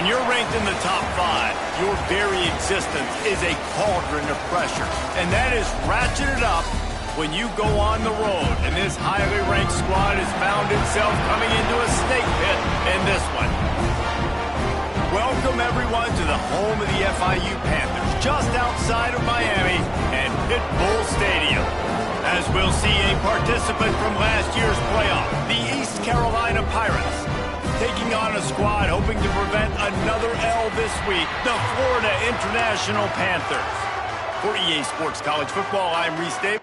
When you're ranked in the top 5, your very existence is a cauldron of pressure. And that is ratcheted up when you go on the road. And this highly ranked squad has found itself coming into a snake pit in this one. Welcome, everyone, to the home of the FIU Panthers, just outside of Miami and Pit Bull Stadium. As we'll see a participant from last year's playoff, the East Carolina Pirates, taking on a squad hoping to prevent another L this week, the Florida International Panthers. For EA Sports College Football, I'm Reese Davis.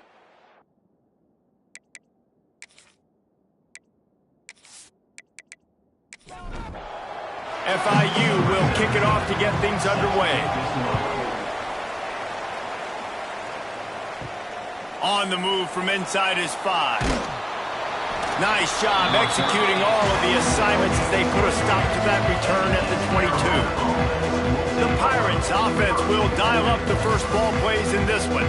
FIU will kick it off to get things underway. On the move from inside his 5. Nice job executing all of the assignments as they put a stop to that return at the 22. The Pirates offense will dial up the first ball plays in this one.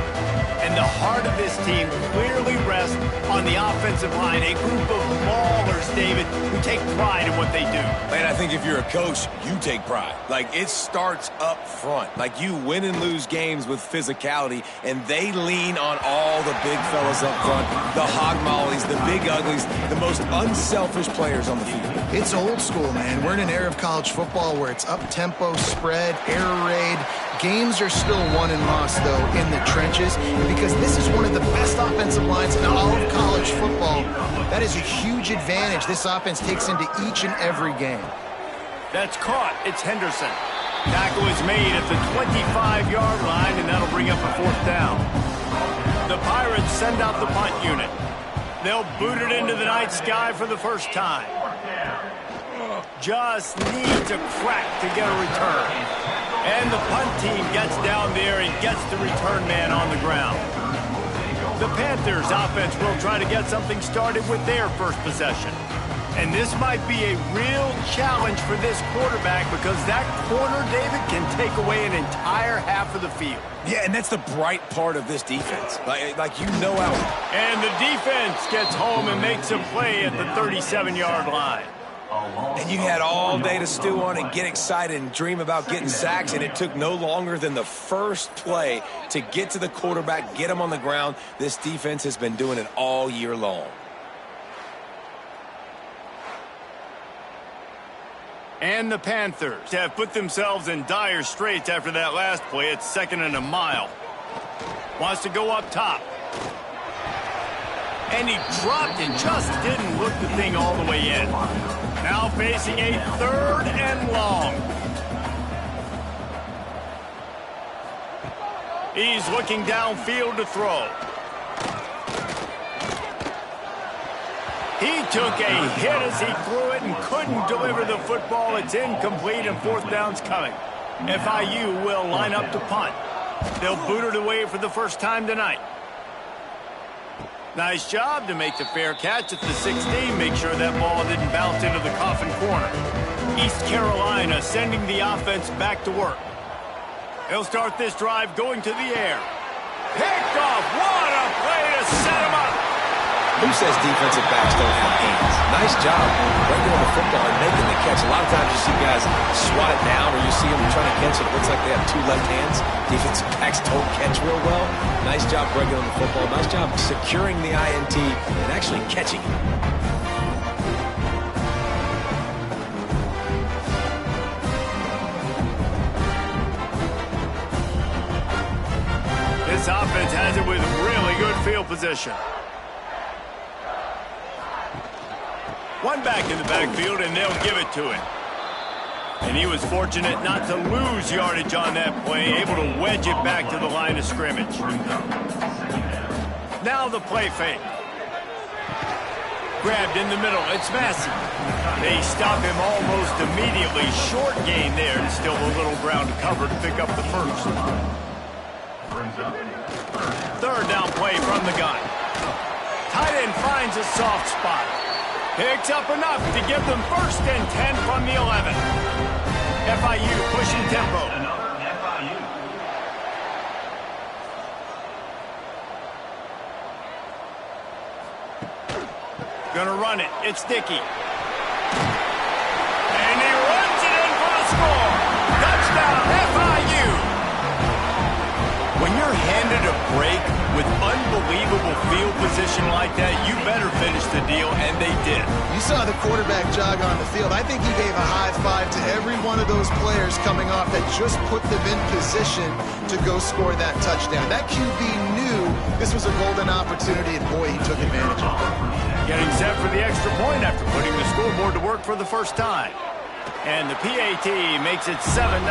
And the heart of this team clearly rests on the offensive line, a group of maulers, David, who take pride in what they do. Man, I think if you're a coach, you take pride. Like, it starts up front. Like, you win and lose games with physicality, and they lean on all the big fellas up front, the hog mollies, the big uglies, the most unselfish players on the field. It's old school, man. We're in an era of college football where it's up-tempo, spread, air raid. Games are still won and lost, though, in the trenches, because this is one of the best offensive lines in all of college football. That is a huge advantage this offense takes into each and every game. That's caught. It's Henderson. Tackle is made at the 25-yard line, and that'll bring up a 4th down. The Pirates send out the punt unit. They'll boot it into the night sky for the first time. Just needs a crack to get a return. And the punt team gets down there and gets the return man on the ground. The Panthers offense will try to get something started with their first possession. And this might be a real challenge for this quarterback because that corner, David, can take away an entire half of the field. Yeah, and that's the bright part of this defense. Like you know how. And the defense gets home and makes a play at the 37-yard line. And you had all day to stew on and get excited and dream about getting sacks, and it took no longer than the first play to get to the quarterback, get him on the ground. This defense has been doing it all year long. And the Panthers have put themselves in dire straits after that last play. It's 2nd and a mile. Wants to go up top. And he dropped and just didn't look the thing all the way in. Now facing a 3rd and long. He's looking downfield to throw. He took a hit as he threw it and couldn't deliver the football. It's incomplete and 4th down's coming. FIU will line up to punt. They'll boot it away for the first time tonight. Nice job to make the fair catch at the 16. Make sure that ball didn't bounce into the coffin corner. East Carolina sending the offense back to work. He'll start this drive going to the air. Picked off. What a play to set him up. Who says defensive backs don't have hands? Nice job breaking on the football and making the catch. A lot of times you see guys swat it down or you see them trying to catch it. It looks like they have 2 left hands. Defensive backs don't catch real well. Nice job breaking on the football. Nice job securing the INT and actually catching it. This offense has it with really good field position. One back in the backfield, and they'll give it to him. And he was fortunate not to lose yardage on that play, able to wedge it back to the line of scrimmage. Now the play fake. Grabbed in the middle. It's Massey. They stop him almost immediately. Short gain there. And still a little ground to cover to pick up the first. 3rd down play from the gun. Tight end finds a soft spot. Picks up enough to give them 1st and 10 from the 11. FIU pushing tempo. Gonna run it. It's Dickey. And he runs it in for the score. break with unbelievable field position like that, you better finish the deal, and they did. You saw the quarterback jog on the field. I think he gave a high five to every one of those players coming off that just put them in position to go score that touchdown. That QB knew this was a golden opportunity, and boy, he took advantage of it. Getting set for the extra point after putting the scoreboard to work for the first time. And the PAT makes it 7-0.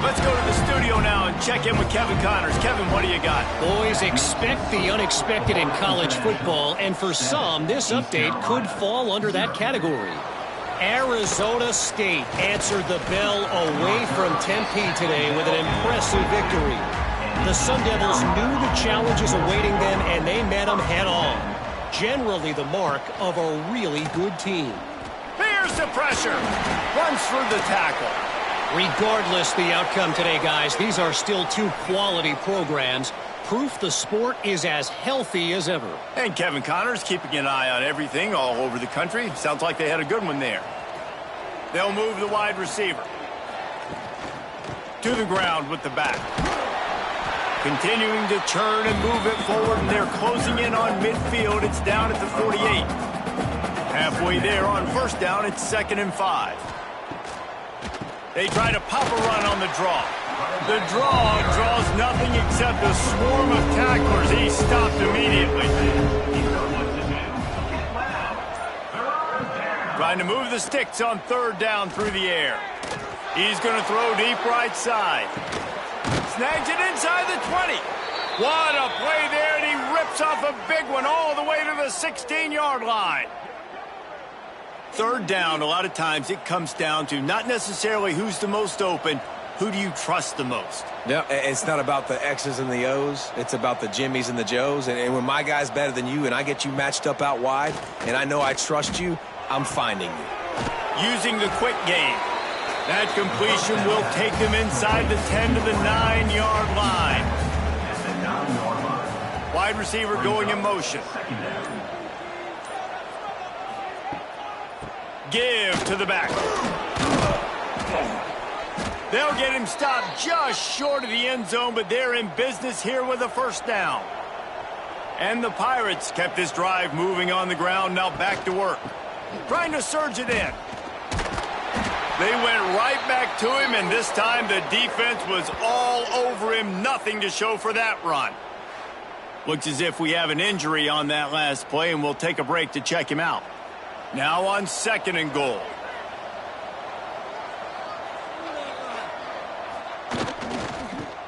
Let's go to the studio now and check in with Kevin Connors. Kevin, what do you got? Boys, expect the unexpected in college football, and for some, this update could fall under that category. Arizona State answered the bell away from Tempe today with an impressive victory. The Sun Devils knew the challenges awaiting them, and they met them head-on. Generally the mark of a really good team. Here's the pressure. Runs through the tackle. Regardless the outcome today, guys, these are still two quality programs. Proof the sport is as healthy as ever. And Kevin Connors keeping an eye on everything all over the country. Sounds like they had a good one there. They'll move the wide receiver to the ground with the back. Continuing to turn and move it forward, and they're closing in on midfield. It's down at the 48. Halfway there on first down, it's 2nd and 5. They try to pop a run on the draw. The draw draws nothing except a swarm of tacklers. He's stopped immediately. Trying to move the sticks on 3rd down through the air. He's going to throw deep right side. Snags it inside the 20. What a play there, and he rips off a big one all the way to the 16-yard line. 3rd down, a lot of times it comes down to not necessarily who's the most open, who do you trust the most? No, it's not about the X's and the O's. It's about the Jimmies and the Joes. And when my guy's better than you and I get you matched up out wide and I know I trust you, I'm finding you. Using the quick game. That completion will take them inside the 10 to the 9-yard line. Wide receiver going in motion. Give to the back. They'll get him stopped just short of the end zone, but they're in business here with a first down. And the Pirates kept this drive moving on the ground, now back to work. Trying to surge it in. They went right back to him, and this time the defense was all over him. Nothing to show for that run. Looks as if we have an injury on that last play, and we'll take a break to check him out. Now on 2nd and goal.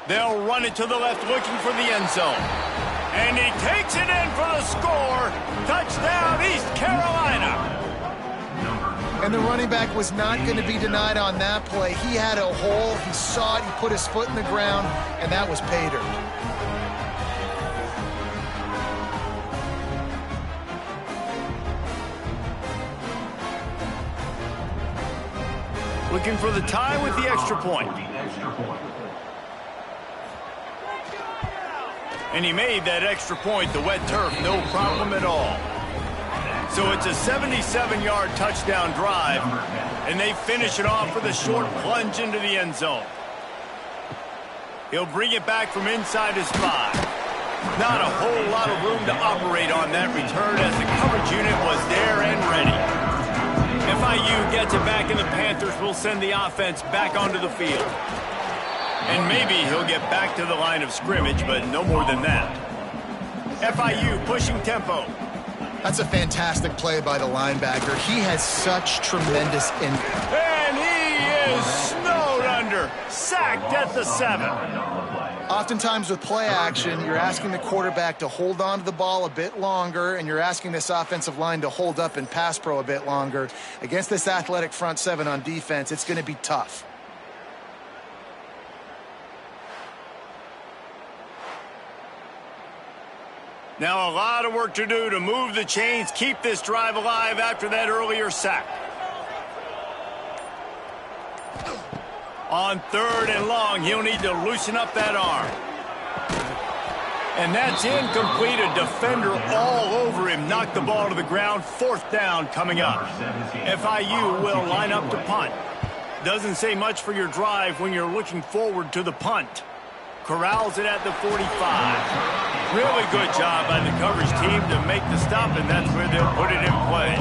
They'll run it to the left looking for the end zone. And he takes it in for the score. Touchdown, East Carolina. And the running back was not going to be denied on that play. He had a hole. He saw it. He put his foot in the ground, and that was pay dirt. Looking for the tie with the extra point. And he made that extra point, the wet turf, no problem at all. So it's a 77-yard touchdown drive, and they finish it off with a short plunge into the end zone. He'll bring it back from inside his 5. Not a whole lot of room to operate on that return as the coverage unit was there and ready. FIU gets it back, and the Panthers will send the offense back onto the field. And maybe he'll get back to the line of scrimmage, but no more than that. FIU pushing tempo. That's a fantastic play by the linebacker. He has such tremendous impact. And he is snowed under. Sacked at the 7. Oftentimes with play action, you're asking the quarterback to hold on to the ball a bit longer, and you're asking this offensive line to hold up in pass pro a bit longer. Against this athletic front 7 on defense, it's going to be tough. Now a lot of work to do to move the chains, keep this drive alive after that earlier sack. On 3rd and long, he'll need to loosen up that arm. And that's incomplete. A defender all over him. Knocked the ball to the ground. 4th down coming up. FIU will line up to punt. Doesn't say much for your drive when you're looking forward to the punt. corrals it at the 45. Really good job by the coverage team to make the stop, and that's where they'll put it in play.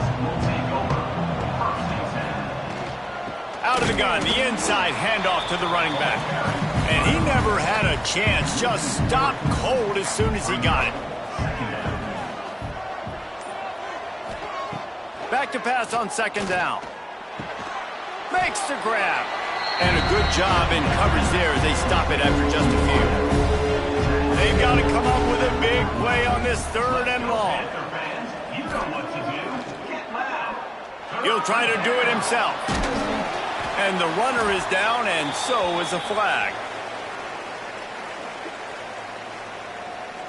Out of the gun, the inside handoff to the running back. And he never had a chance, just stopped cold as soon as he got it. Back to pass on second down. Makes the grab. And a good job in coverage there as they stop it after just a few. They've got to come up with a big play on this third and long. He'll try to do it himself. And the runner is down, and so is a flag.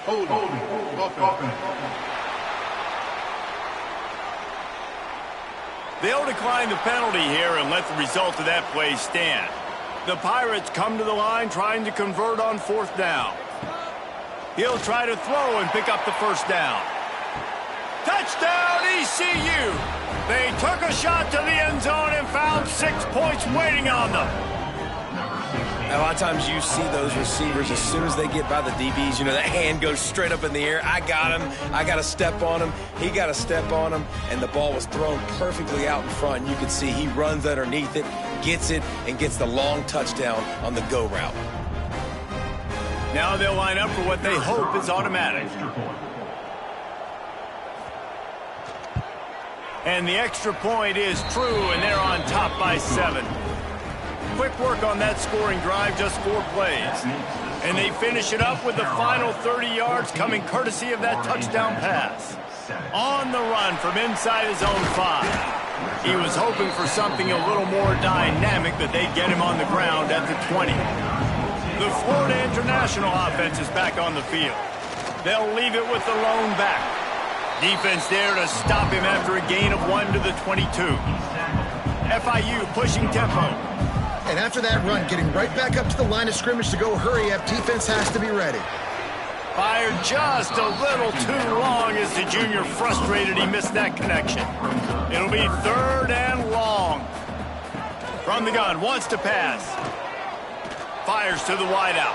Hold on. They'll decline the penalty here and let the result of that play stand. The Pirates come to the line trying to convert on fourth down. He'll try to throw and pick up the first down. Touchdown, ECU! They took a shot to the end zone and found 6 points waiting on them. A lot of times you see those receivers, as soon as they get by the DBs, you know, that hand goes straight up in the air. I got him. I got to step on him. He got to step on him. And the ball was thrown perfectly out in front. You can see he runs underneath it, gets it, and gets the long touchdown on the go route. Now they'll line up for what they hope is automatic. And the extra point is true, and they're on top by 7. Quick work on that scoring drive, just 4 plays. And they finish it up with the final 30 yards coming courtesy of that touchdown pass. On the run from inside his own 5. He was hoping for something a little more dynamic, but they'd get him on the ground at the 20. The Florida International offense is back on the field. They'll leave it with the lone back. Defense there to stop him after a gain of 1 to the 22. FIU pushing tempo. And after that run, getting right back up to the line of scrimmage to go hurry up, defense has to be ready. Fired just a little too long as the junior frustrated he missed that connection. It'll be third and long. From the gun, wants to pass. Fires to the wideout.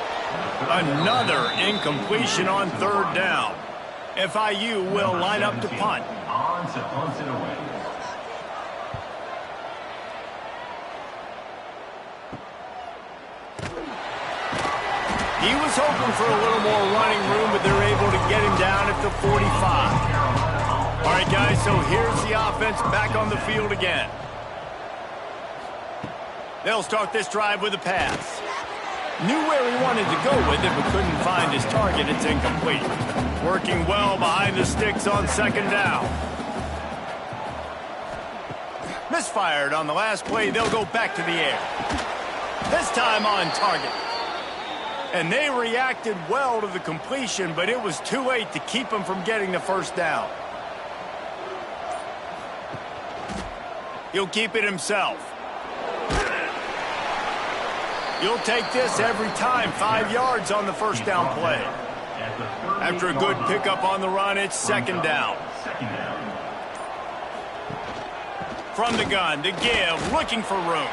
Another incompletion on third down. FIU will line up to punt. He was hoping for a little more running room, but they're able to get him down at the 45. All right, guys, so here's the offense back on the field again. They'll start this drive with a pass. Knew where he wanted to go with it, but couldn't find his target. It's incomplete. Working well behind the sticks on second down. Misfired on the last play. They'll go back to the air. This time on target. And they reacted well to the completion, but it was too late to keep him from getting the first down. He'll keep it himself. He'll take this every time. 5 yards on the first down play. After a good pickup on the run, it's second down. From the gun to give, looking for room.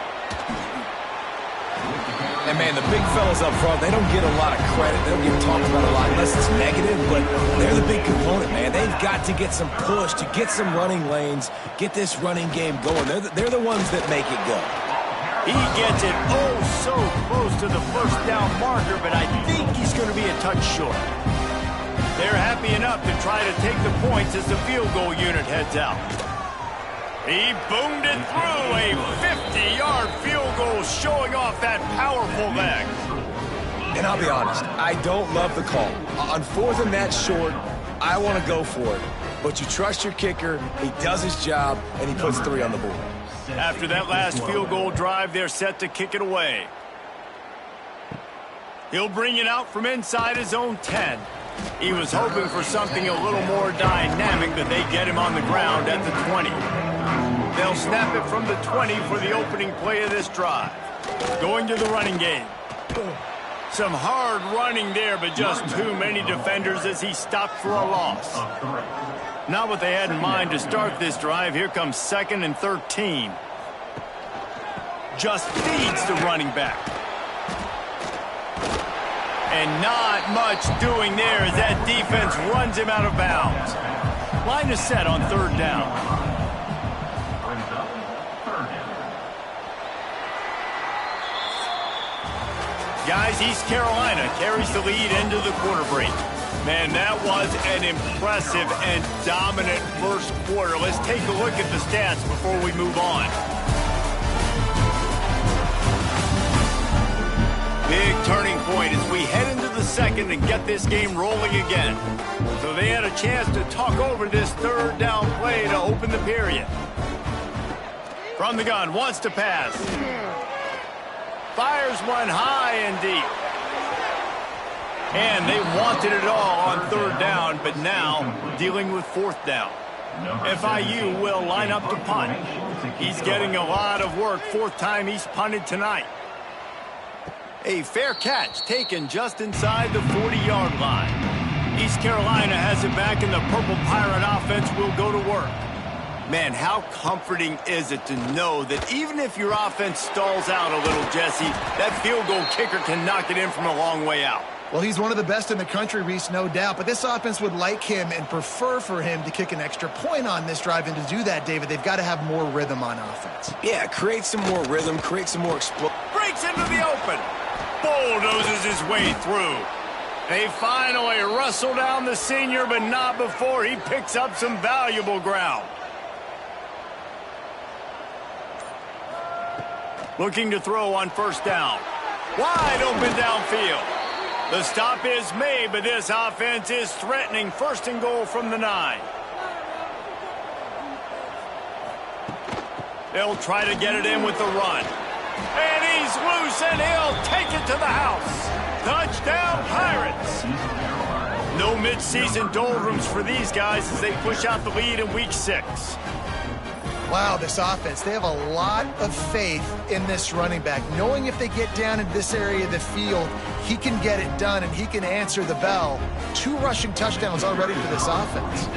And, man, the big fellas up front, they don't get a lot of credit. They don't get talked about a lot unless it's negative, but they're the big component, man. They've got to get some push, to get some running lanes, get this running game going. They're the ones that make it go. He gets it oh so close to the first down marker, but I think he's going to be a touch short. They're happy enough to try to take the points as the field goal unit heads out. He boomed it through, a 50-yard field goal showing off that powerful leg. And I'll be honest, I don't love the call. On fourth and that short, I want to go for it. But you trust your kicker, he does his job, and he puts 3 on the board. After that last field goal drive, they're set to kick it away. He'll bring it out from inside his own 10. He was hoping for something a little more dynamic, but they get him on the ground at the 20. They'll snap it from the 20 for the opening play of this drive. Going to the running game. Some hard running there, but just too many defenders as he stopped for a loss. Not what they had in mind to start this drive. Here comes 2nd and 13. Just feeds the running back. And not much doing there as that defense runs him out of bounds. Line is set on third down. Guys, East Carolina carries the lead into the quarter break. Man, that was an impressive and dominant first quarter. Let's take a look at the stats before we move on. Big turning point as we head into the second and get this game rolling again. So they had a chance to talk over this third down play to open the period. From the gun, wants to pass. Fires one high and deep. And they wanted it all on third down, but now dealing with fourth down. FIU will line up to punt. He's getting a lot of work. Fourth time he's punted tonight. A fair catch taken just inside the 40-yard line. East Carolina has it back, and the Purple Pirate offense will go to work. Man, how comforting is it to know that even if your offense stalls out a little, Jesse, that field goal kicker can knock it in from a long way out. Well, he's one of the best in the country, Reese, no doubt. But this offense would like him and prefer for him to kick an extra point on this drive. And to do that, David, they've got to have more rhythm on offense. Yeah, create some more rhythm, create some more explosion. Breaks into the open. Bulldozes his way through. They finally wrestle down the senior, but not before he picks up some valuable ground. Looking to throw on first down. Wide open downfield. The stop is made, but this offense is threatening first and goal from the 9. They'll try to get it in with the run. And he's loose, and he'll take it to the house. Touchdown, Pirates. No midseason doldrums for these guys as they push out the lead in Week 6. Wow, this offense, they have a lot of faith in this running back, knowing if they get down into this area of the field, he can get it done and he can answer the bell. 2 rushing touchdowns already for this offense.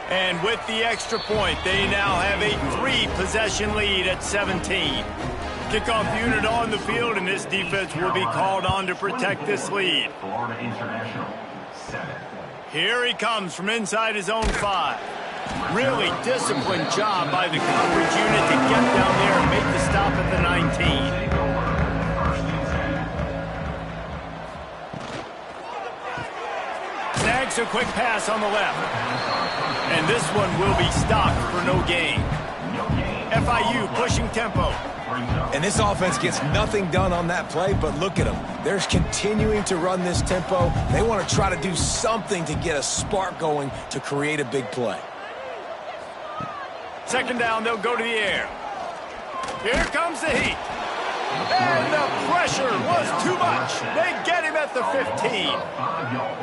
And with the extra point, they now have a 3-possession lead at 17. Kickoff unit on the field, and this defense will be called on to protect this lead. Florida International, 7. Here he comes from inside his own 5. Really disciplined job by the coverage unit to get down there and make the stop at the 19. Snags a quick pass on the left. And this one will be stopped for no gain. FIU pushing tempo. And this offense gets nothing done on that play, but look at them. They're continuing to run this tempo. They want to try to do something to get a spark going to create a big play. Second down, they'll go to the air. Here comes the heat. And the pressure was too much. They get him at the 15.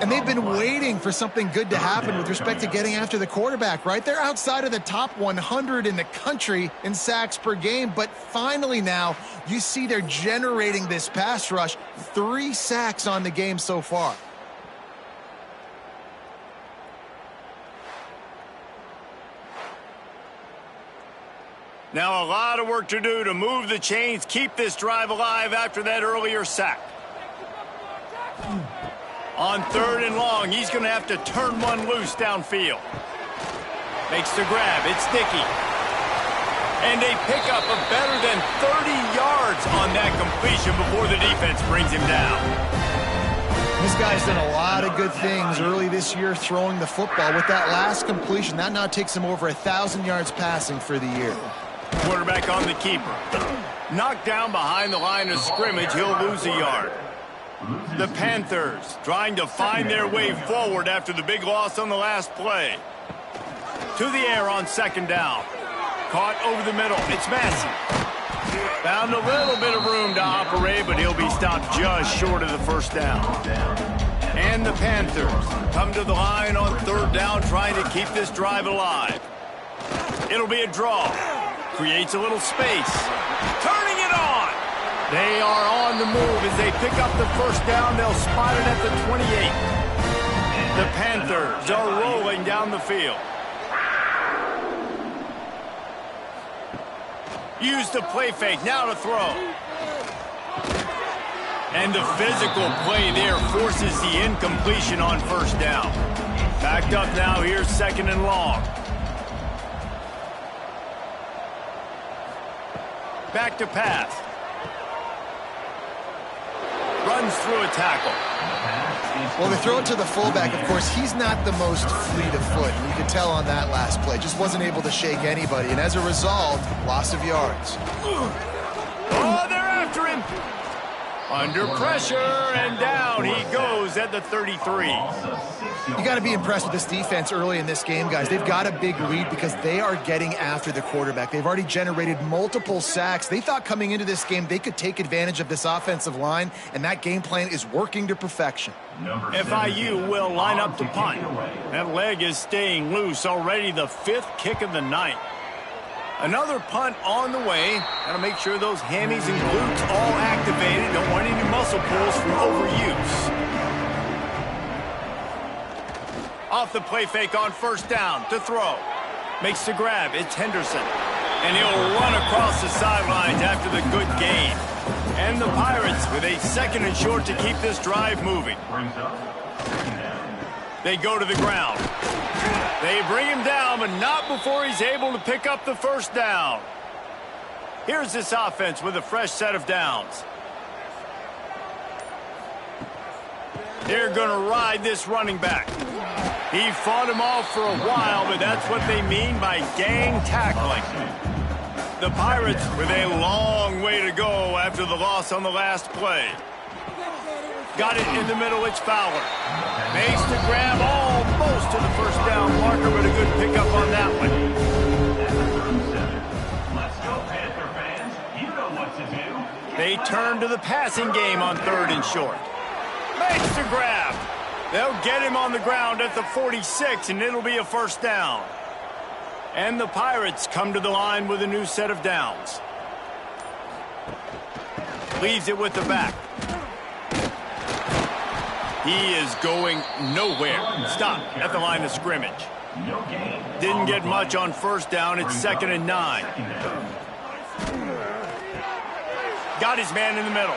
And they've been waiting for something good to happen with respect to getting after the quarterback, right? They're outside of the top 100 in the country in sacks per game, but finally now you see they're generating this pass rush. 3 sacks on the game so far. Now a lot of work to do to move the chains, keep this drive alive after that earlier sack. On third and long, he's going to have to turn one loose downfield. Makes the grab. It's Dickey. And a pickup of better than 30 yards on that completion before the defense brings him down. This guy's done a lot of good things early this year throwing the football. With that last completion, that now takes him over 1,000 yards passing for the year. Quarterback on the keeper. Knocked down behind the line of scrimmage, he'll lose a yard. The Panthers trying to find their way forward after the big loss on the last play. To the air on second down. Caught over the middle. It's Massey. Found a little bit of room to operate, but he'll be stopped just short of the first down. And the Panthers come to the line on third down, trying to keep this drive alive. It'll be a draw. Creates a little space. Turning it on. They are on the move as they pick up the first down. They'll spot it at the 28. The Panthers are rolling down the field. Use the play fake. Now to throw. And the physical play there forces the incompletion on first down. Backed up now here, 2nd and long. Back to pass. Runs through a tackle. Well, they throw it to the fullback. Of course, he's not the most fleet of foot. You could tell on that last play. Just wasn't able to shake anybody. And as a result, loss of yards. Oh, they're after him. Under pressure, and down he goes at the 33. You got to be impressed with this defense early in this game, guys. They've got a big lead because they are getting after the quarterback. They've already generated multiple sacks. They thought coming into this game they could take advantage of this offensive line, and that game plan is working to perfection. FIU will line up to punt. That leg is staying loose. Already the 5th kick of the night. Another punt on the way. Got to make sure those hammies and glutes all activated. Don't want any muscle pulls from overuse. Off the play fake on first down to throw. Makes the grab. It's Henderson. And he'll run across the sidelines after the good gain. And the Pirates with a 2nd and short to keep this drive moving. They go to the ground. They bring him down, but not before he's able to pick up the first down. Here's this offense with a fresh set of downs. They're going to ride this running back. He fought him off for a while, but that's what they mean by gang tackling. The Pirates with a long way to go after the loss on the last play. Got it in the middle, it's Fowler. Makes the grab almost to the first down marker, but a good pickup on that one. Let's go, Panther fans. You know what to do. They turn to the passing game on 3rd and short. Makes the grab. They'll get him on the ground at the 46, and it'll be a first down. And the Pirates come to the line with a new set of downs. Leaves it with the back. He is going nowhere. Stop at the line of scrimmage. Didn't get much on first down. It's 2nd and 9. Got his man in the middle.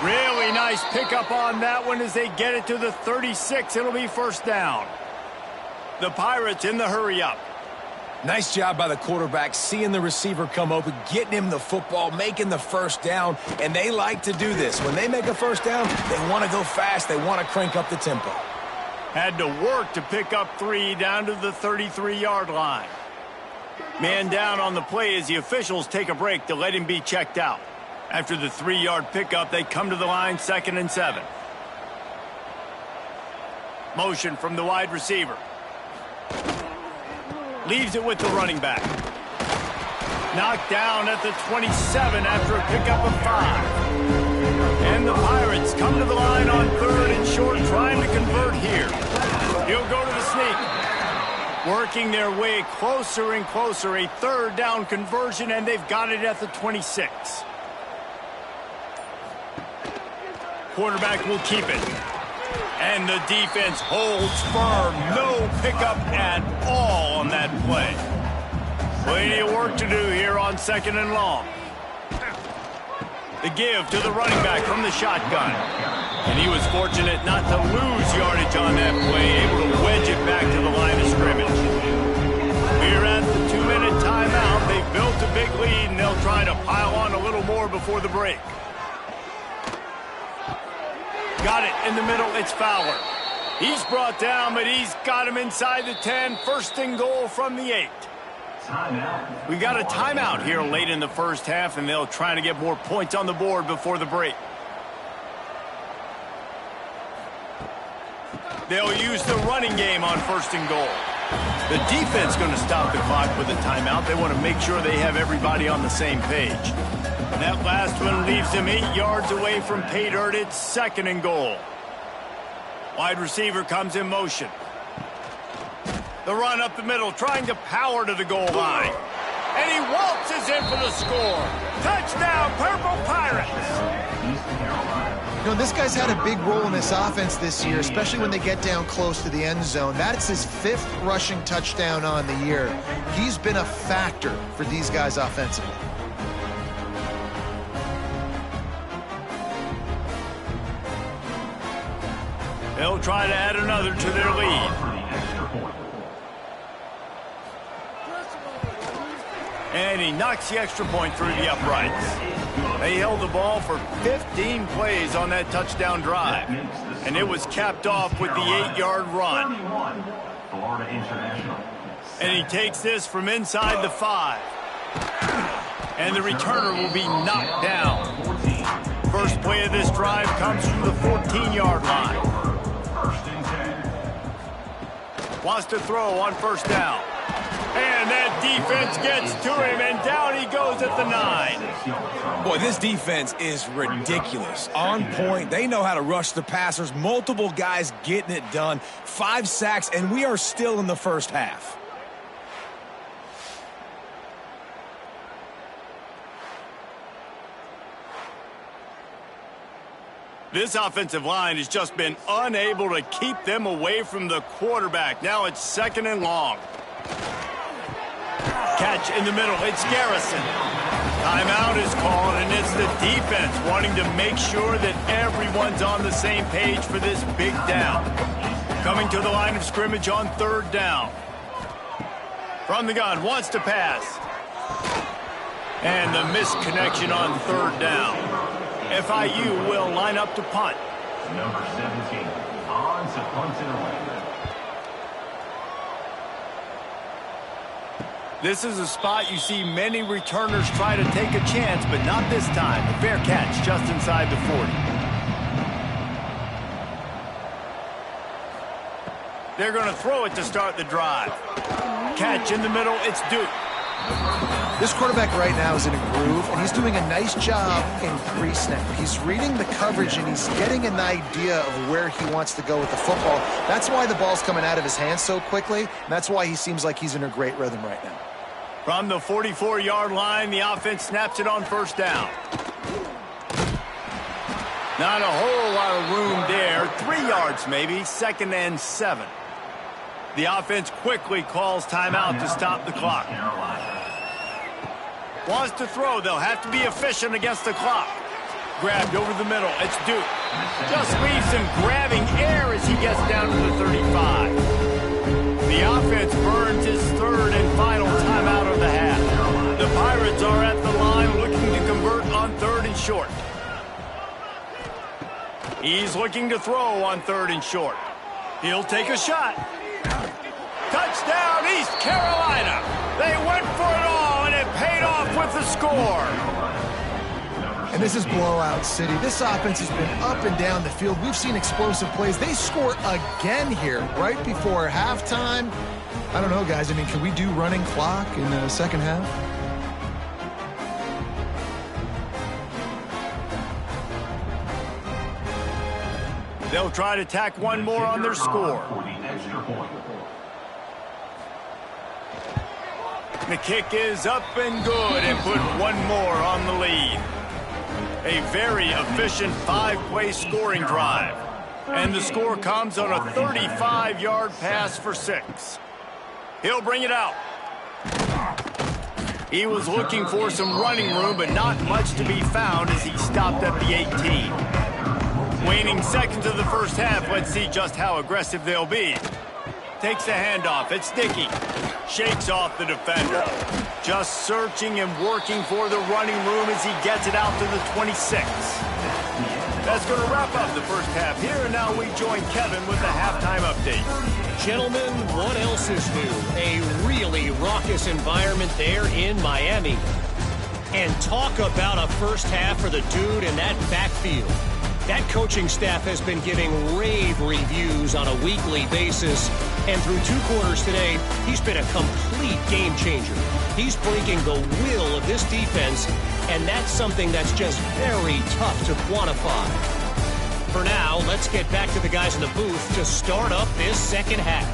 Really nice pickup on that one as they get it to the 36. It'll be first down. The Pirates in the hurry up. Nice job by the quarterback, seeing the receiver come open, getting him the football, making the first down, and they like to do this. When they make a first down, they want to go fast. They want to crank up the tempo. Had to work to pick up 3 down to the 33-yard line. Man down on the play as the officials take a break to let him be checked out. After the 3-yard pickup, they come to the line 2nd and 7. Motion from the wide receiver. Leaves it with the running back. Knocked down at the 27 after a pickup of 5. And the Pirates come to the line on 3rd and short, trying to convert here. He'll go to the sneak. Working their way closer and closer. A 3rd down conversion, and they've got it at the 26. Quarterback will keep it. And the defense holds firm. No pickup at all on that play. Plenty of work to do here on 2nd and long. The give to the running back from the shotgun. And he was fortunate not to lose yardage on that play, able to wedge it back to the line of scrimmage. We're at the 2-minute timeout. They've built a big lead, and they'll try to pile on a little more before the break. Got it in the middle, it's Fowler. He's brought down, but he's got him inside the 10. 1st and goal from the 8. We got a timeout here late in the first half, and they'll try to get more points on the board before the break. They'll use the running game on 1st and goal. The defense going to stop the clock with a timeout. They want to make sure they have everybody on the same page. And that last one leaves him 8 yards away from pay dirt. It's 2nd and goal. Wide receiver comes in motion. The run up the middle, trying to power to the goal line. And he waltzes in for the score. Touchdown, Purple Pirates! You know, this guy's had a big role in this offense this year, especially when they get down close to the end zone. That's his 5th rushing touchdown on the year. He's been a factor for these guys offensively. They'll try to add another to their lead. And he knocks the extra point through the uprights. They held the ball for 15 plays on that touchdown drive. And it was capped off with the 8-yard run. And he takes this from inside the 5. And the returner will be knocked down. First play of this drive comes from the 14-yard line. Wants to throw on first down. And that defense gets to him, and down he goes at the 9. Boy, this defense is ridiculous. On point. They know how to rush the passers. Multiple guys getting it done. 5 sacks, and we are still in the first half. This offensive line has just been unable to keep them away from the quarterback. Now it's 2nd and long. Catch in the middle. It's Garrison. Timeout is called, and it's the defense wanting to make sure that everyone's on the same page for this big down. Coming to the line of scrimmage on 3rd down. From the gun, wants to pass. And the misconnection on 3rd down. FIU will line up to punt. Number 17, on to punt it away. This is a spot you see many returners try to take a chance, but not this time. A fair catch just inside the 40. They're going to throw it to start the drive. Catch in the middle, it's Duke. This quarterback right now is in a groove, and he's doing a nice job in pre-snap. He's reading the coverage, and he's getting an idea of where he wants to go with the football. That's why the ball's coming out of his hands so quickly, and that's why he seems like he's in a great rhythm right now. From the 44-yard line, the offense snaps it on first down. Not a whole lot of room there. 3 yards maybe, 2nd and 7. The offense quickly calls timeout to stop the clock. Wants to throw. They'll have to be efficient against the clock. Grabbed over the middle. It's Duke. Just leaves him grabbing air as he gets down to the 35. The offense burns his 3rd and final timeout of the half. The Pirates are at the line looking to convert on 3rd and short. He's looking to throw on 3rd and short. He'll take a shot. Touchdown, East Carolina. They went for it all, and it paid off with the score. And this is blowout city. This offense has been up and down the field. We've seen explosive plays. They score again here right before halftime. I don't know, guys. I mean, can we do running clock in the second half? They'll try to tack one more on their score. The kick is up and good, and put one more on the lead. A very efficient 5-play scoring drive. And the score comes on a 35-yard pass for 6. He'll bring it out. He was looking for some running room, but not much to be found as he stopped at the 18. Waning seconds of the first half, let's see just how aggressive they'll be. Takes a handoff, it's Dickey. Shakes off the defender. Just searching and working for the running room as he gets it out to the 26. That's going to wrap up the first half here, and now we join Kevin with the halftime update. Gentlemen, what else is new? A really raucous environment there in Miami. And talk about a first half for the dude in that backfield. That coaching staff has been giving rave reviews on a weekly basis. And through 2 quarters today, he's been a complete game changer. He's breaking the will of this defense, and that's something that's just very tough to quantify. For now, let's get back to the guys in the booth to start up this second half.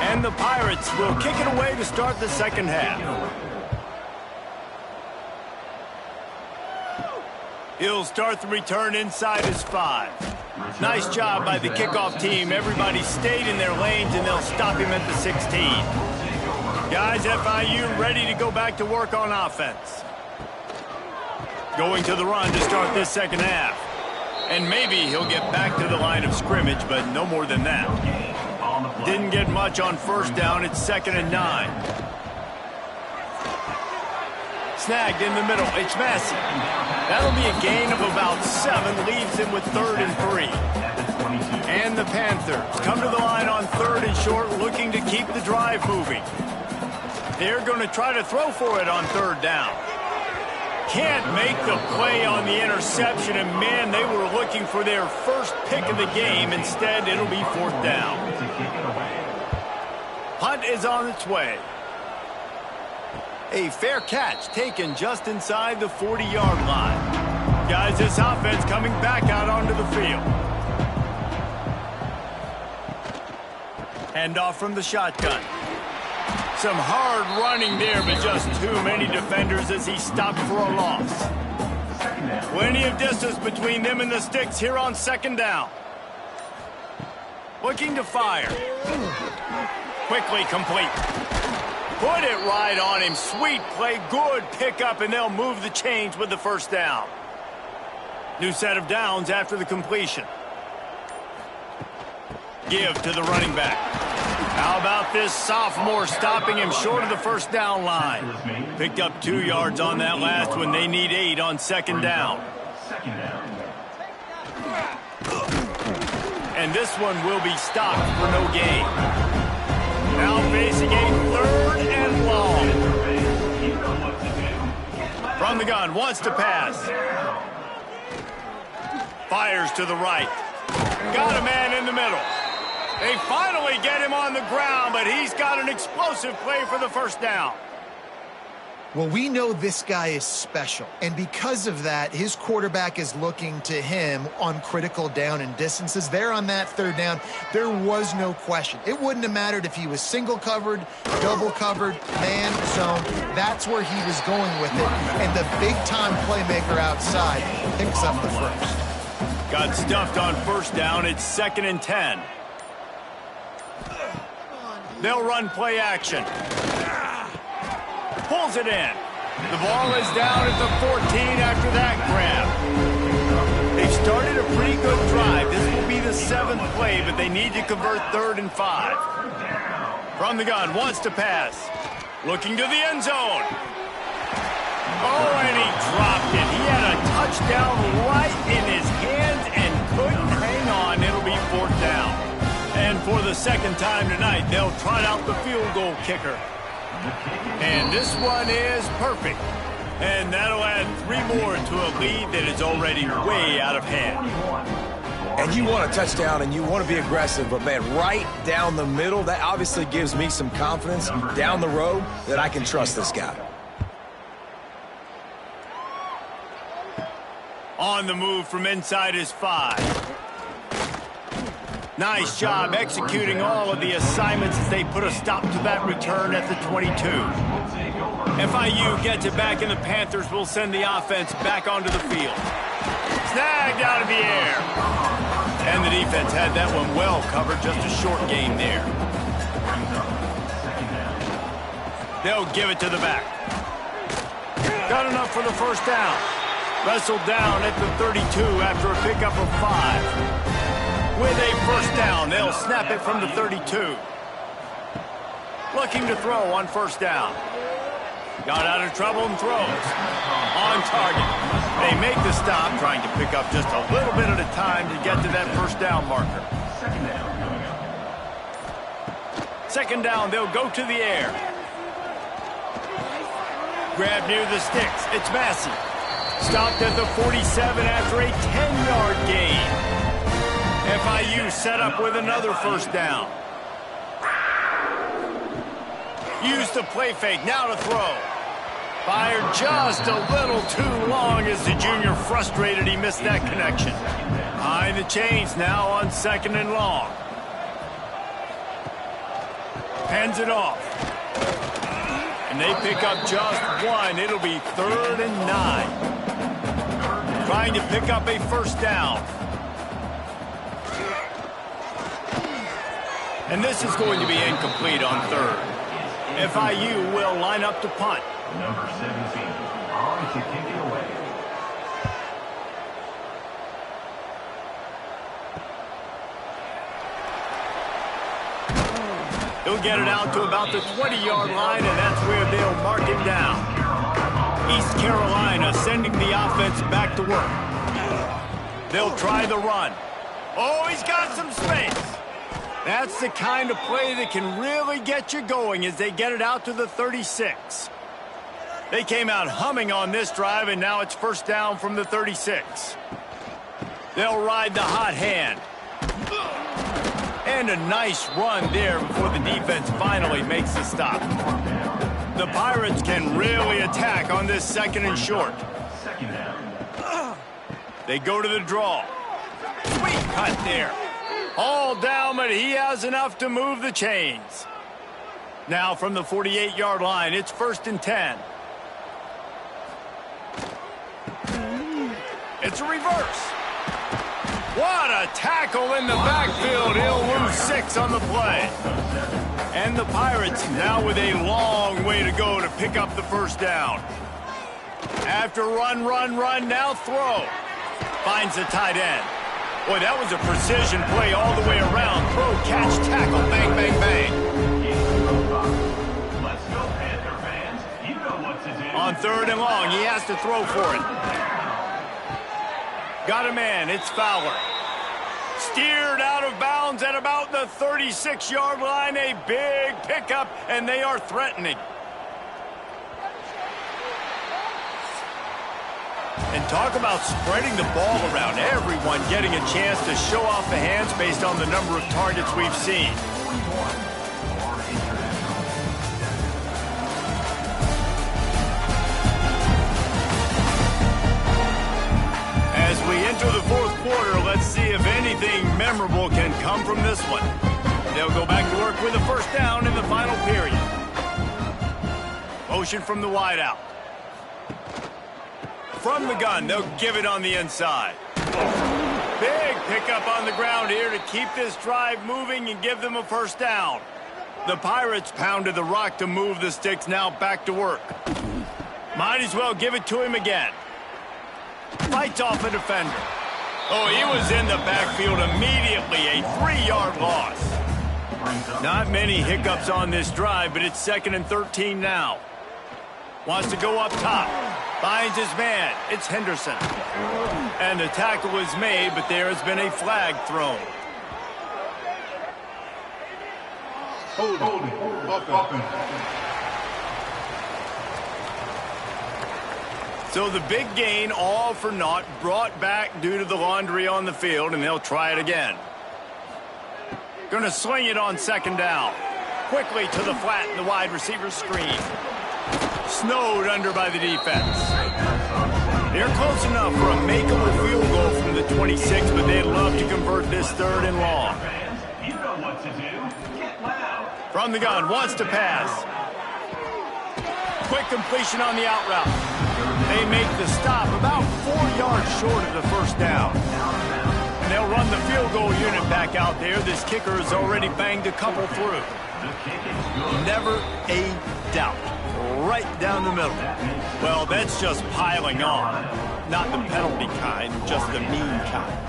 And the Pirates will kick it away to start the second half. He'll start the return inside his 5. Nice job by the kickoff team. Everybody stayed in their lanes, and they'll stop him at the 16. Guys, FIU ready to go back to work on offense. Going to the run to start this second half. And maybe he'll get back to the line of scrimmage, but no more than that. Didn't get much on first down. It's 2nd and 9. Snagged in the middle. It's Massey. That'll be a gain of about 7. Leaves him with 3rd and 3. And the Panthers come to the line on 3rd and short, looking to keep the drive moving. They're going to try to throw for it on 3rd down. Can't make the play on the interception, and man, they were looking for their first pick of the game. Instead, it'll be 4th down. Punt is on its way. A fair catch taken just inside the 40-yard line. Guys, this offense coming back out onto the field. Handoff from the shotgun. Some hard running there, but just too many defenders as he stopped for a loss. Plenty of distance between them and the sticks here on 2nd down. Looking to fire. Quickly complete. Put it right on him. Sweet play. Good pickup, and they'll move the chains with the 1st down. New set of downs after the completion. Give to the running back. How about this sophomore stopping him short of the 1st down line? Picked up 2 yards on that last one. They need 8 on 2nd down. And this one will be stopped for no gain. Now facing a 3rd and long. From the gun, wants to pass. Fires to the right. Got a man in the middle. They finally get him on the ground, but he's got an explosive play for the 1st down. Well, we know this guy is special, and because of that, his quarterback is looking to him on critical down and distances. There on that 3rd down, there was no question. It wouldn't have mattered if he was single covered, double covered, man, zone. That's where he was going with it, and the big-time playmaker outside picks up the 1st. Got stuffed on 1st down. It's 2nd and 10. They'll run play action. Pulls it in. The ball is down at the 14 after that grab. They've started a pretty good drive. This will be the 7th play, but they need to convert 3rd and 5. From the gun, wants to pass. Looking to the end zone. Oh, and he dropped it. He had a touchdown right in his hands and couldn't hang on. It'll be 4th down. And for the 2nd time tonight, they'll trot out the field goal kicker. And this one is perfect. And that'll add 3 more to a lead that is already way out of hand. And you want a touchdown and you want to be aggressive, but man, right down the middle, that obviously gives me some confidence down the road that I can trust this guy. On the move from inside his 5. Nice job executing all of the assignments as they put a stop to that return at the 22. FIU gets it back, and the Panthers will send the offense back onto the field. Snagged out of the air. And the defense had that one well covered, just a short gain there. They'll give it to the back. Got enough for the 1st down. Wrestled down at the 32 after a pickup of 5. With a 1st down, they'll snap it from the 32. Looking to throw on 1st down. Got out of trouble and throws. On target. They make the stop, trying to pick up just a little bit at a time to get to that 1st down marker. 2nd down, they'll go to the air. Grab near the sticks. It's Massey. Stopped at the 47 after a 10-yard gain. FIU set up with another 1st down. Used the play fake, now to throw. Fired just a little too long as the junior frustrated he missed that connection. Behind the chains now on 2nd and long. Hands it off. And they pick up just 1. It'll be 3rd and 9. Trying to pick up a 1st down. And this is going to be incomplete on third. FIU will line up to punt. Number 17, on to kick it away. He'll get it out to about the 20-yard line, and that's where they'll mark him down. East Carolina sending the offense back to work. They'll try the run. Oh, he's got some space. That's the kind of play that can really get you going as they get it out to the 36. They came out humming on this drive, and now it's first down from the 36. They'll ride the hot hand. And a nice run there before the defense finally makes the stop. The Pirates can really attack on this second and short. They go to the draw. Sweet cut there. All down, but he has enough to move the chains. Now from the 48-yard line, it's first and 10. It's a reverse. What a tackle in the backfield. He'll lose 6 on the play. And the Pirates now with a long way to go to pick up the first down. After run, now throw. Finds the tight end. Boy, that was a precision play all the way around. Throw, catch, tackle, bang, bang, bang. Let's go, Panther fans. You know what to do. On third and long, he has to throw for it. Got a man, it's Fowler. Steered out of bounds at about the 36-yard line. A big pickup, and they are threatening. And talk about spreading the ball around. Everyone getting a chance to show off the hands based on the number of targets we've seen. As we enter the fourth quarter, let's see if anything memorable can come from this one. They'll go back to work with a first down in the final period. Motion from the wideout. From the gun, they'll give it on the inside. Big pickup on the ground here to keep this drive moving and give them a first down. The Pirates pounded the rock to move the sticks, now back to work. Might as well give it to him again. Fights off a defender. Oh, he was in the backfield immediately, a 3-yard loss. Not many hiccups on this drive, but it's second and 13 now. Wants to go up top. Finds his man. It's Henderson. And the tackle is made, but there has been a flag thrown. Hold it. So the big gain, all for naught, brought back due to the laundry on the field, and they'll try it again. Going to sling it on second down. Quickly to the flat in the wide receiver screen. Snowed under by the defense. They're close enough for a makeable field goal from the 26, but they'd love to convert this third and long. You know what to do. Get loud. From the gun, wants to pass. Quick completion on the out route. They make the stop about 4 yards short of the first down. And they'll run the field goal unit back out there. This kicker has already banged a couple through. Never a doubt. Right down the middle. Well, that's just piling on. Not the penalty kind, just the mean kind.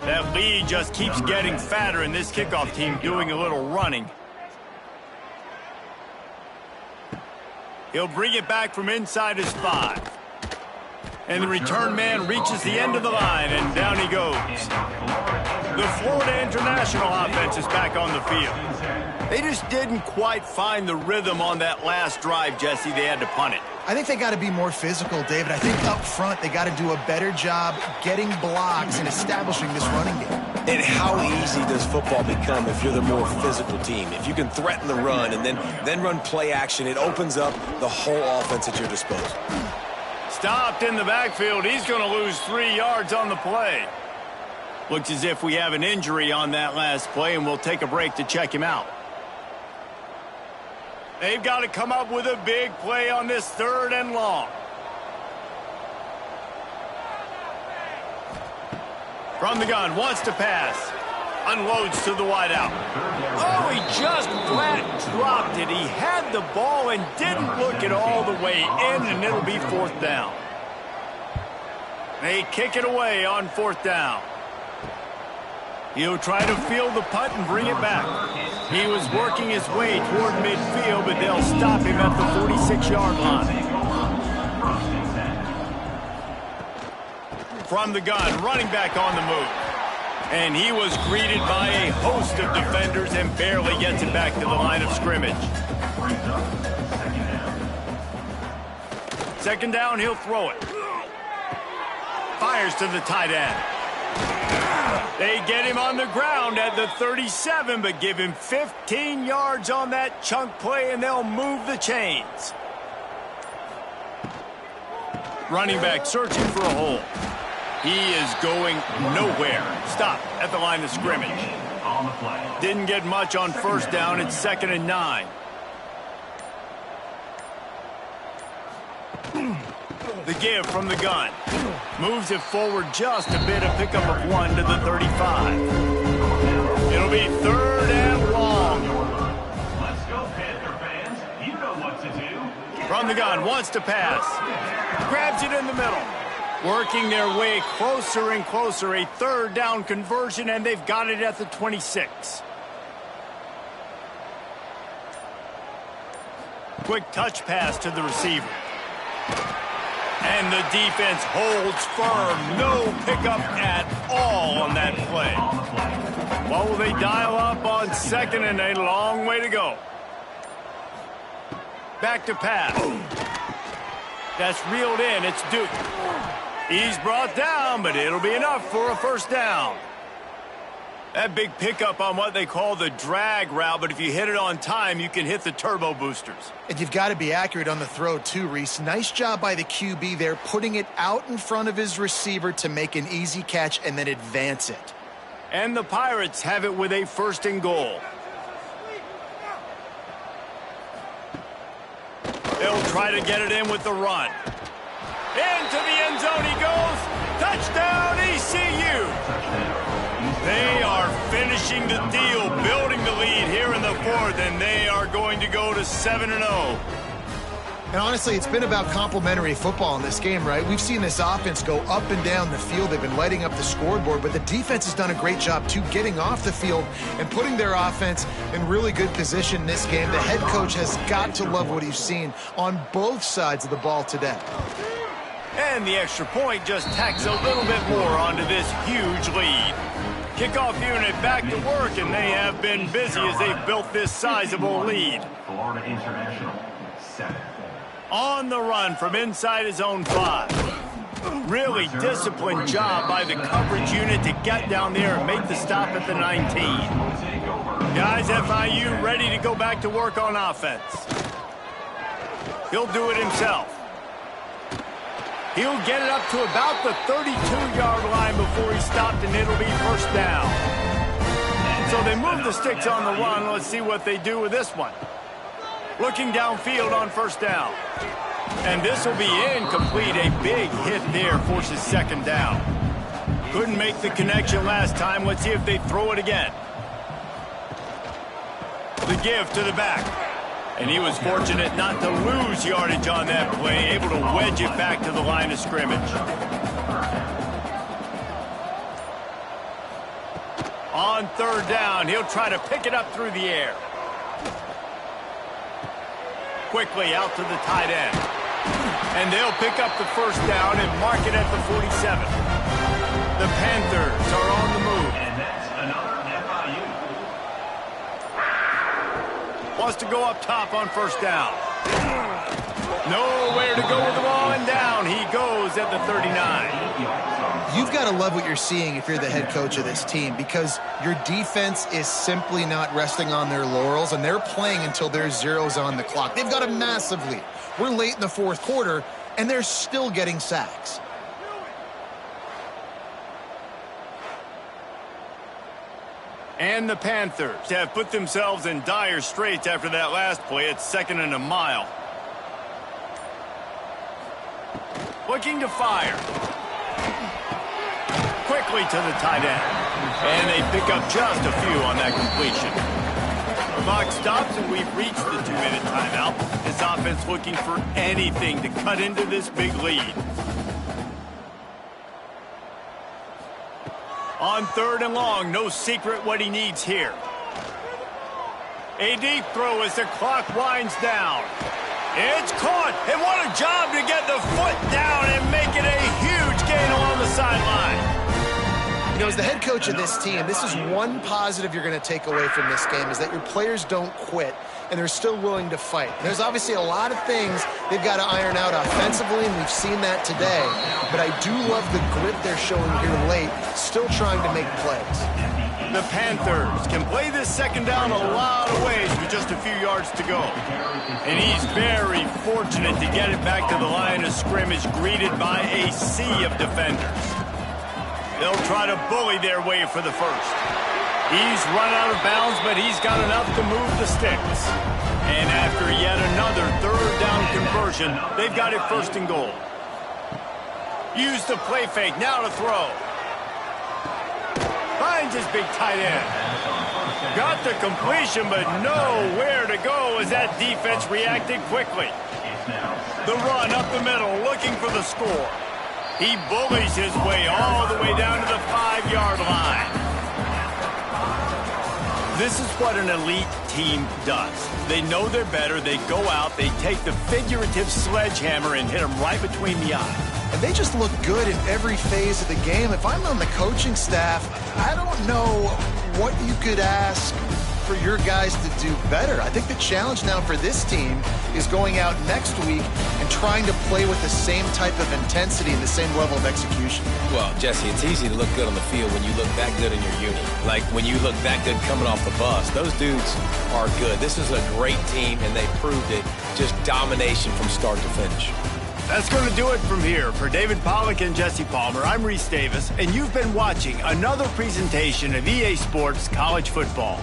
That lead just keeps getting fatter, and this kickoff team doing a little running. He'll bring it back from inside his 5. And the return man reaches the end of the line, and down he goes. The Florida International offense is back on the field. They just didn't quite find the rhythm on that last drive, Jesse. They had to punt it. I think they got to be more physical, David. I think up front they got to do a better job getting blocks and establishing this running game. And how easy does football become if you're the more physical team? If you can threaten the run and then run play action, it opens up the whole offense at your disposal. Stopped in the backfield. He's going to lose 3 yards on the play. Looks as if we have an injury on that last play, and we'll take a break to check him out. They've got to come up with a big play on this 3rd and long. From the gun, wants to pass. Unloads to the wideout. Oh, he just flat dropped it. He had the ball and didn't look it all the way in, and it'll be 4th down. They kick it away on 4th down. He'll try to field the punt and bring it back. He was working his way toward midfield, but they'll stop him at the 46-yard line. From the gun, running back on the move. And he was greeted by a host of defenders and barely gets it back to the line of scrimmage. 2nd down, he'll throw it. Fires to the tight end. They get him on the ground at the 37, but give him 15 yards on that chunk play, and they'll move the chains. Running back searching for a hole. He is going nowhere. Stop at the line of scrimmage. Didn't get much on 1st down. It's 2nd and 9. The give from the gun. Moves it forward just a bit. A pickup of 1 to the 35. It'll be 3rd and long. Let's go, Panther fans. You know what to do. From the gun, wants to pass. Grabs it in the middle. Working their way closer and closer. A 3rd down conversion, and they've got it at the 26. Quick touch pass to the receiver. And the defense holds firm. No pickup at all on that play. What will they dial up on 2nd and a long way to go? Back to pass. That's reeled in. It's Duke. He's brought down, but it'll be enough for a 1st down. That big pickup on what they call the drag route, but if you hit it on time, you can hit the turbo boosters. And you've got to be accurate on the throw too, Reese. Nice job by the QB there, putting it out in front of his receiver to make an easy catch and then advance it. And the Pirates have it with a 1st and goal. They'll try to get it in with the run. Into the end zone he goes. Touchdown, ECU. They are finishing the deal, building the lead here in the 4th, and they are going to go to 7-0. And honestly, it's been about complementary football in this game, right? We've seen this offense go up and down the field. They've been lighting up the scoreboard, but the defense has done a great job, too, getting off the field and putting their offense in really good position in this game. The head coach has got to love what he's seen on both sides of the ball today. And the extra point just tacks a little bit more onto this huge lead. Kickoff unit back to work, and they have been busy as they've built this sizable lead. Florida International, 7. On the run from inside his own 5. Really disciplined job by the coverage unit to get down there and make the stop at the 19. Guys, FIU ready to go back to work on offense. He'll do it himself. He'll get it up to about the 32-yard line before he stopped, and it'll be 1st down. So they move the sticks on the run. Let's see what they do with this one. Looking downfield on 1st down. And this will be incomplete. A big hit there forces 2nd down. Couldn't make the connection last time. Let's see if they throw it again. The give to the back. And he was fortunate not to lose yardage on that play, able to wedge it back to the line of scrimmage. On 3rd down, he'll try to pick it up through the air. Quickly out to the tight end. And they'll pick up the first down and mark it at the 47. The Panthers are on the move. And that's another FIU. Wants to go up top on first down. Nowhere to go with the ball, and down he goes at the 39. You've got to love what you're seeing if you're the head coach of this team, because your defense is simply not resting on their laurels, and they're playing until there's zeros on the clock. They've got a massive lead. We're late in the fourth quarter, and they're still getting sacks. And the Panthers have put themselves in dire straits after that last play. It's 2nd and a mile. Looking to fire. Quickly to the tight end. And they pick up just a few on that completion. The clock stops and we've reached the 2-minute timeout. This offense looking for anything to cut into this big lead. On 3rd and long, no secret what he needs here. A deep throw as the clock winds down. It's caught, and what a job to get the foot down and make it a huge gain along the sideline. You know, as the head coach of this team, this is one positive you're going to take away from this game, is that your players don't quit, and they're still willing to fight. There's obviously a lot of things they've got to iron out offensively, and we've seen that today. But I do love the grit they're showing here late, still trying to make plays. The Panthers can play this second down a lot of ways with just a few yards to go. And he's very fortunate to get it back to the line of scrimmage, greeted by a sea of defenders. They'll try to bully their way for the first. He's run out of bounds, but he's got enough to move the sticks. And after yet another 3rd down conversion, they've got it 1st and goal. Use the play fake, now to throw. Finds his big tight end. Got the completion, but nowhere to go as that defense reacted quickly. The run up the middle, looking for the score. He bullies his way all the way down to the 5-yard line. This is what an elite team does. They know they're better. They go out. They take the figurative sledgehammer and hit them right between the eyes. And they just look good in every phase of the game. If I'm on the coaching staff, I don't know what you could ask for your guys to do better. I think the challenge now for this team is going out next week and trying to play with the same type of intensity and the same level of execution. Well, Jesse, it's easy to look good on the field when you look that good in your unit. Like when you look that good coming off the bus. Those dudes are good. This is a great team, and they proved it. Just domination from start to finish. That's going to do it from here. For David Pollack and Jesse Palmer, I'm Reese Davis, and you've been watching another presentation of EA Sports College Football.